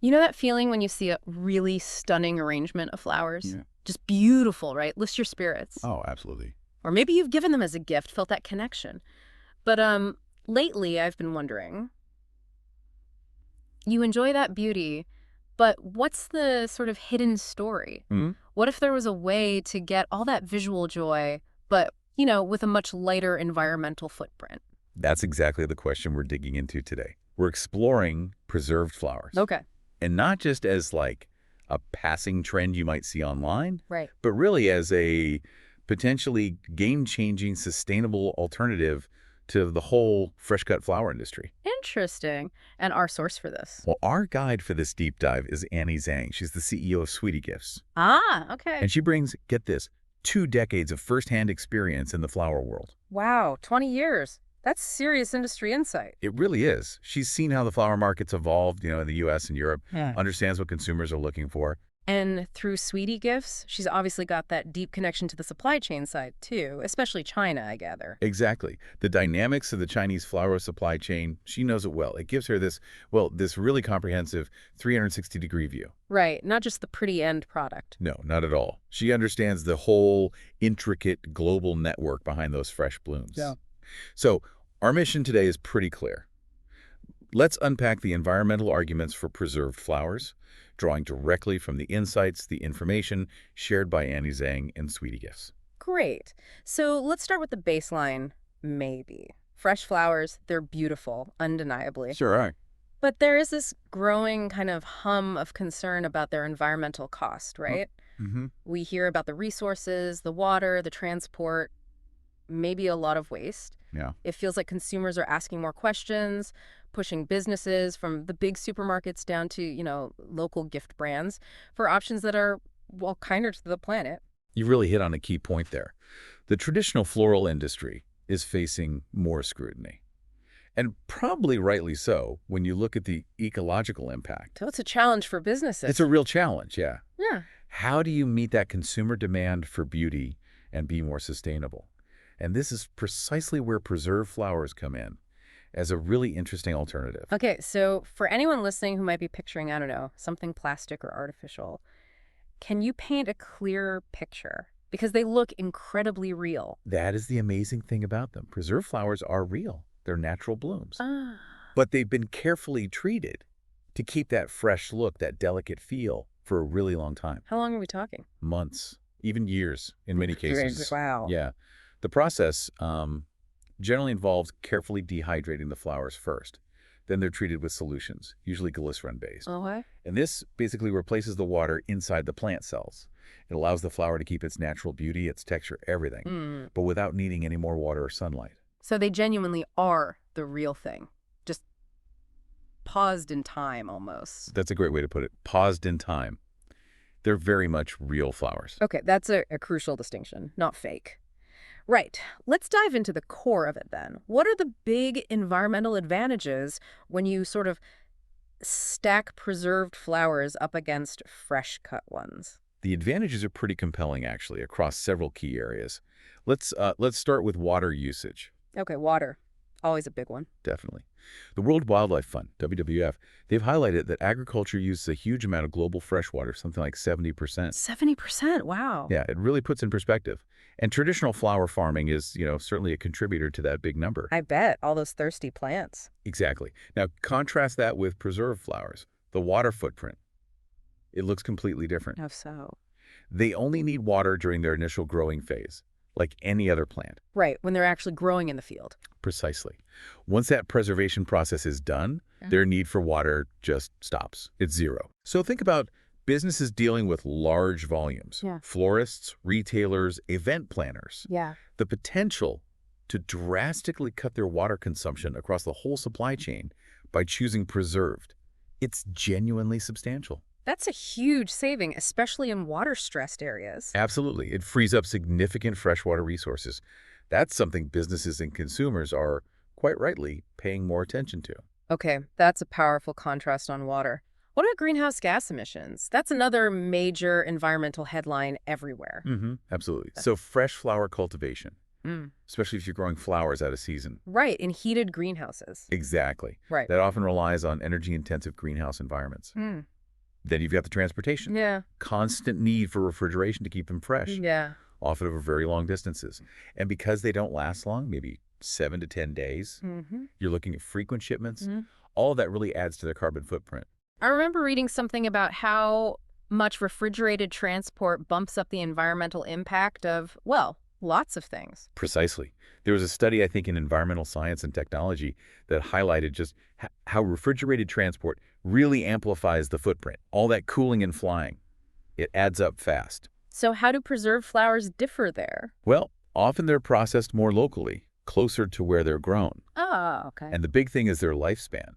You know that feeling when you see a really stunning arrangement of flowers? Yeah. Just beautiful, right? Lifts your spirits. Oh, absolutely. Or maybe you've given them as a gift, felt that connection. But lately I've been wondering, you enjoy that beauty, but what's the sort of hidden story? Mhm. What if there was a way to get all that visual joy, but with a much lighter environmental footprint? That's exactly the question we're digging into today. We're exploring preserved flowers. Okay. And not just as like a passing trend you might see online, Right. but really as a potentially game-changing, sustainable alternative to the whole fresh-cut flower industry. Interesting. And our source for this. Well, our guide for this deep dive is Annie Zhang. She's the CEO of Sweetie Gifts. Ah, okay. And she brings, get this, 2 decades of firsthand experience in the flower world. Wow, 20 years. That's serious industry insight. It really is. She's seen how the flower market's evolved, in the U.S. and Europe, Yeah. understands what consumers are looking for. And through Sweetie Gifts, she's obviously got that deep connection to the supply chain side, too, especially China, I gather. Exactly. The dynamics of the Chinese flower supply chain, she knows it well. It gives her this really comprehensive 360-degree view. Right, not just the pretty end product. No, not at all. She understands the whole intricate global network behind those fresh blooms. Yeah. So our mission today is pretty clear. Let's unpack the environmental arguments for preserved flowers, drawing directly from the insights, the information shared by Annie Zhang and Sweetie Gifts. Great. So let's start with the baseline, maybe. Fresh flowers, they're beautiful, undeniably. Sure are. But there is this growing kind of hum of concern about their environmental cost, right? Mm-hmm. We hear about the resources, the water, the transport, maybe a lot of waste. Yeah. It feels like consumers are asking more questions, pushing businesses from the big supermarkets down to local gift brands for options that are, well, kinder to the planet. You really hit on a key point there. The traditional floral industry is facing more scrutiny. And probably rightly so when you look at the ecological impact. So it's a challenge for businesses. It's a real challenge, yeah. Yeah. How do you meet that consumer demand for beauty and be more sustainable? And this is precisely where preserved flowers come in as a really interesting alternative. Okay, so for anyone listening who might be picturing, I don't know, something plastic or artificial, can you paint a clearer picture? Because they look incredibly real. That is the amazing thing about them. Preserved flowers are real. They're natural blooms. Ah. But they've been carefully treated to keep that fresh look, that delicate feel for a really long time. How long are we talking? Months, even years in many cases. Wow. Yeah. The process generally involves carefully dehydrating the flowers first. Then they're treated with solutions, usually glycerin-based. Okay. And this basically replaces the water inside the plant cells. It allows the flower to keep its natural beauty, its texture, everything, but without needing any more water or sunlight. So they genuinely are the real thing, just paused in time almost. That's a great way to put it. Paused in time. They're very much real flowers. Okay, that's a crucial distinction, not fake. Right. Let's dive into the core of it then. What are the big environmental advantages when you sort of stack preserved flowers up against fresh cut ones? The advantages are pretty compelling, actually, across several key areas. Let's start with water usage. Okay, water. Always a big one. Definitely. The World Wildlife Fund, WWF, they've highlighted that agriculture uses a huge amount of global freshwater, something like 70%. 70%? Wow. Yeah, it really puts in perspective. And traditional flower farming is, certainly a contributor to that big number. I bet. All those thirsty plants. Exactly. Now, contrast that with preserved flowers. The water footprint. It looks completely different. How so? They only need water during their initial growing phase, like any other plant. Right, when they're actually growing in the field. Precisely. Once that preservation process is done, their need for water just stops. It's zero. So think about businesses dealing with large volumes. Yeah. Florists, retailers, event planners. Yeah. The potential to drastically cut their water consumption across the whole supply chain by choosing preserved. It's genuinely substantial. That's a huge saving, especially in water-stressed areas. Absolutely. It frees up significant freshwater resources. That's something businesses and consumers are, quite rightly, paying more attention to. Okay, that's a powerful contrast on water. What about greenhouse gas emissions? That's another major environmental headline everywhere. Absolutely. So fresh flower cultivation. Mm. especially if you're growing flowers out of season. Right, in heated greenhouses. Exactly. Right. That often relies on energy-intensive greenhouse environments. Mm. Then you've got the transportation. Yeah. Constant need for refrigeration to keep them fresh, Yeah. often over very long distances. And because they don't last long, maybe 7 to 10 days, Mm-hmm. you're looking at frequent shipments. Mm-hmm. All of that really adds to their carbon footprint. I remember reading something about how much refrigerated transport bumps up the environmental impact of, well, lots of things. Precisely. There was a study, I think, in environmental science and technology that highlighted just how refrigerated transport really amplifies the footprint. All that cooling and flying, it adds up fast. So how do preserved flowers differ there? Well, often they're processed more locally, closer to where they're grown. Oh, okay. And the big thing is their lifespan.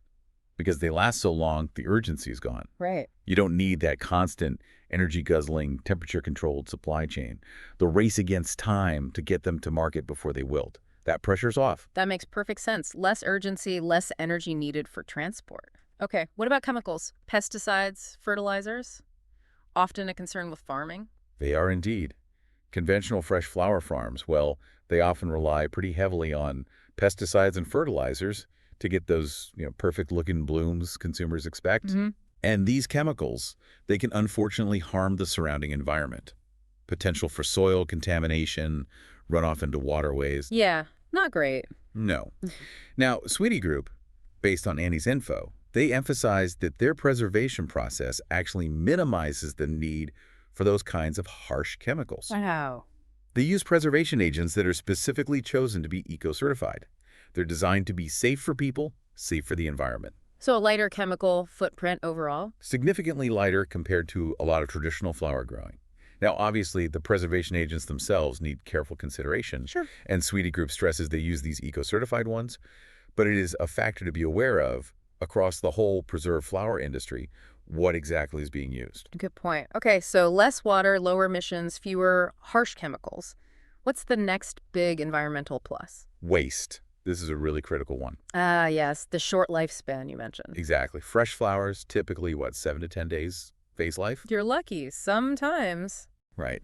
Because they last so long, the urgency is gone. Right. You don't need that constant energy-guzzling, temperature-controlled supply chain. The race against time to get them to market before they wilt. That pressure's off. That makes perfect sense. Less urgency, less energy needed for transport. Okay, what about chemicals? Pesticides, fertilizers? Often a concern with farming? They are indeed. Conventional fresh flower farms, well, they often rely pretty heavily on pesticides and fertilizers to get those, perfect-looking blooms consumers expect. Mm-hmm. And these chemicals, they can unfortunately harm the surrounding environment. Potential for soil contamination, runoff into waterways. Yeah, not great. No. Now, Sweetie Group, based on Annie's info, they emphasized that their preservation process actually minimizes the need for those kinds of harsh chemicals. Wow. They use preservation agents that are specifically chosen to be eco-certified. They're designed to be safe for people, safe for the environment. So a lighter chemical footprint overall? Significantly lighter compared to a lot of traditional flower growing. Now, obviously, the preservation agents themselves need careful consideration. Sure. And Sweetie Group stresses they use these eco-certified ones, but it is a factor to be aware of across the whole preserved flower industry, what exactly is being used. Good point. Okay, so less water, lower emissions, fewer harsh chemicals. What's the next big environmental plus? Waste. This is a really critical one. Ah, yes, the short lifespan you mentioned. Exactly. Fresh flowers, typically, 7 to 10 days phase life? You're lucky, sometimes. Right.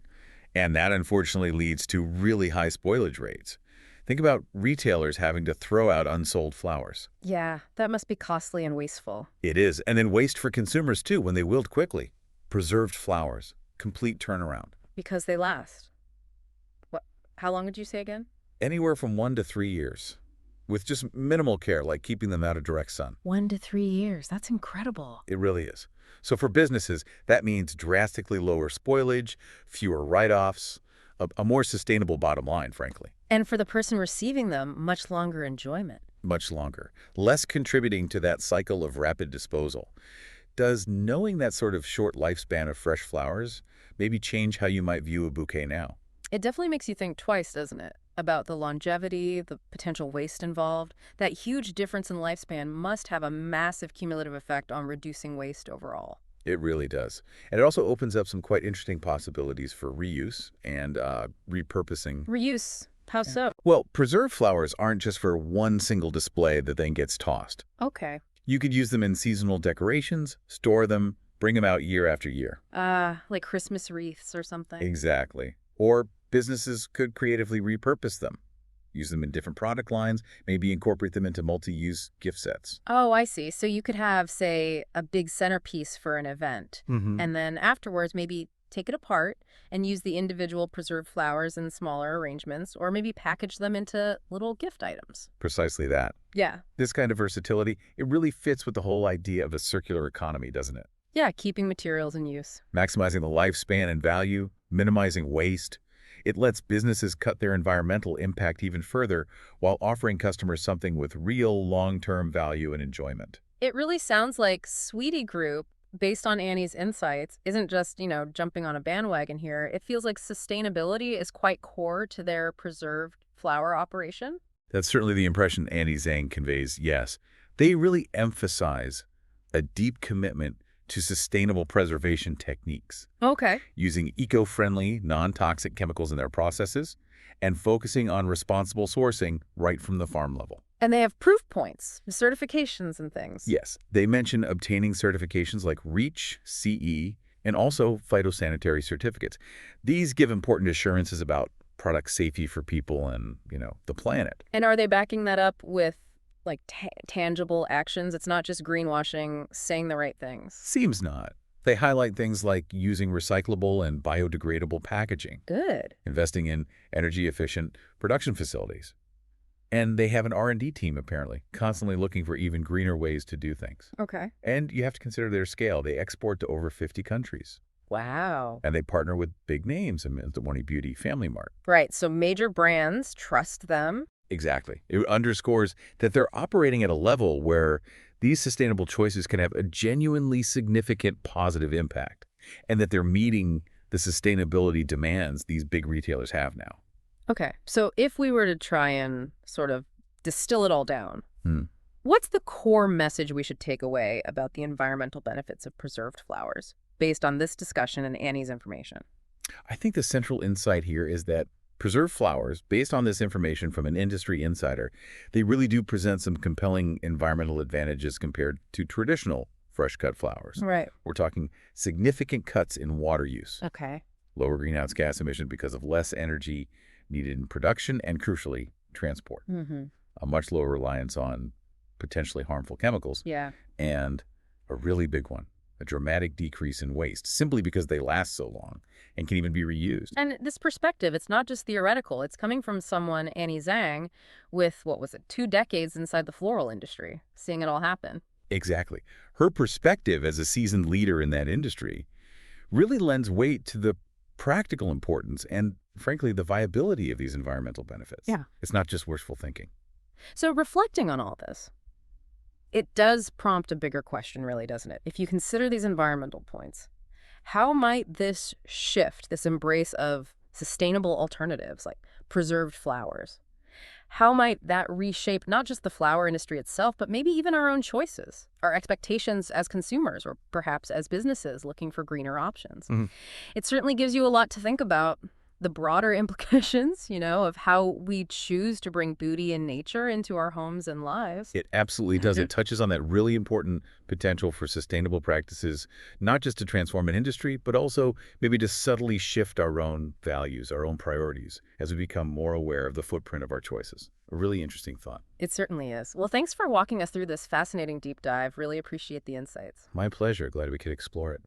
And that unfortunately leads to really high spoilage rates. Think about retailers having to throw out unsold flowers. Yeah, that must be costly and wasteful. It is. And then waste for consumers, too, when they wilt quickly. Preserved flowers. Complete turnaround. Because they last. What? How long did you say again? Anywhere from 1 to 3 years. With just minimal care, like keeping them out of direct sun. 1 to 3 years. That's incredible. It really is. So for businesses, that means drastically lower spoilage, fewer write-offs, a more sustainable bottom line, frankly. And for the person receiving them, much longer enjoyment. Much longer. Less contributing to that cycle of rapid disposal. Does knowing that sort of short lifespan of fresh flowers maybe change how you might view a bouquet now? It definitely makes you think twice, doesn't it? About the longevity, the potential waste involved. That huge difference in lifespan must have a massive cumulative effect on reducing waste overall. It really does. And it also opens up some quite interesting possibilities for reuse and repurposing. Reuse. How so? Well, preserved flowers aren't just for one single display that then gets tossed. Okay. You could use them in seasonal decorations, store them, bring them out year after year. Like Christmas wreaths or something. Exactly. Or businesses could creatively repurpose them. Use them in different product lines, maybe incorporate them into multi-use gift sets. Oh, I see. So you could have, say, a big centerpiece for an event, and then afterwards maybe take it apart and use the individual preserved flowers in smaller arrangements, or maybe package them into little gift items. Precisely that. Yeah. This kind of versatility, it really fits with the whole idea of a circular economy, doesn't it? Yeah, keeping materials in use. Maximizing the lifespan and value, minimizing waste. It lets businesses cut their environmental impact even further while offering customers something with real long-term value and enjoyment. It really sounds like Sweetie Group, based on Annie's insights, isn't just, jumping on a bandwagon here. It feels like sustainability is quite core to their preserved flower operation. That's certainly the impression Annie Zhang conveys, yes. They really emphasize a deep commitment to sustainable preservation techniques, Okay. using eco-friendly, non-toxic chemicals in their processes, and focusing on responsible sourcing right from the farm level. And they have proof points, certifications and things. Yes, they mention obtaining certifications like REACH, CE, and also phytosanitary certificates. These give important assurances about product safety for people and, the planet. And are they backing that up with, like, tangible actions? It's not just greenwashing, saying the right things. Seems not. They highlight things like using recyclable and biodegradable packaging, Good. investing in energy-efficient production facilities. And they have an R&D team, apparently, constantly looking for even greener ways to do things. Okay. And you have to consider their scale. They export to over 50 countries. Wow. And they partner with big names, the One Beauty, Family Mart. Right, so major brands trust them. Exactly. It underscores that they're operating at a level where these sustainable choices can have a genuinely significant positive impact, and that they're meeting the sustainability demands these big retailers have now. Okay, so if we were to try and sort of distill it all down, Hmm. what's the core message we should take away about the environmental benefits of preserved flowers, based on this discussion and Annie's information? I think the central insight here is that preserved flowers, based on this information from an industry insider, they really do present some compelling environmental advantages compared to traditional fresh-cut flowers. Right. We're talking significant cuts in water use, Okay. lower greenhouse gas emission because of less energy needed in production and, crucially, transport, Mm-hmm. a much lower reliance on potentially harmful chemicals, Yeah. and a really big one, a dramatic decrease in waste, simply because they last so long and can even be reused. And this perspective, it's not just theoretical. It's coming from someone, Annie Zhang, with, 2 decades inside the floral industry, seeing it all happen. Exactly. Her perspective as a seasoned leader in that industry really lends weight to the practical importance and, frankly, the viability of these environmental benefits. Yeah. It's not just wishful thinking. So reflecting on all this, it does prompt a bigger question, really, doesn't it? If you consider these environmental points, how might this shift, this embrace of sustainable alternatives like preserved flowers, how might that reshape not just the flower industry itself, but maybe even our own choices, our expectations as consumers, or perhaps as businesses looking for greener options? Mhm. It certainly gives you a lot to think about. The broader implications, of how we choose to bring beauty and nature into our homes and lives. It absolutely does. It touches on that really important potential for sustainable practices, not just to transform an industry, but also maybe to subtly shift our own values, our own priorities, as we become more aware of the footprint of our choices. A really interesting thought. It certainly is. Well, thanks for walking us through this fascinating deep dive. Really appreciate the insights. My pleasure. Glad we could explore it.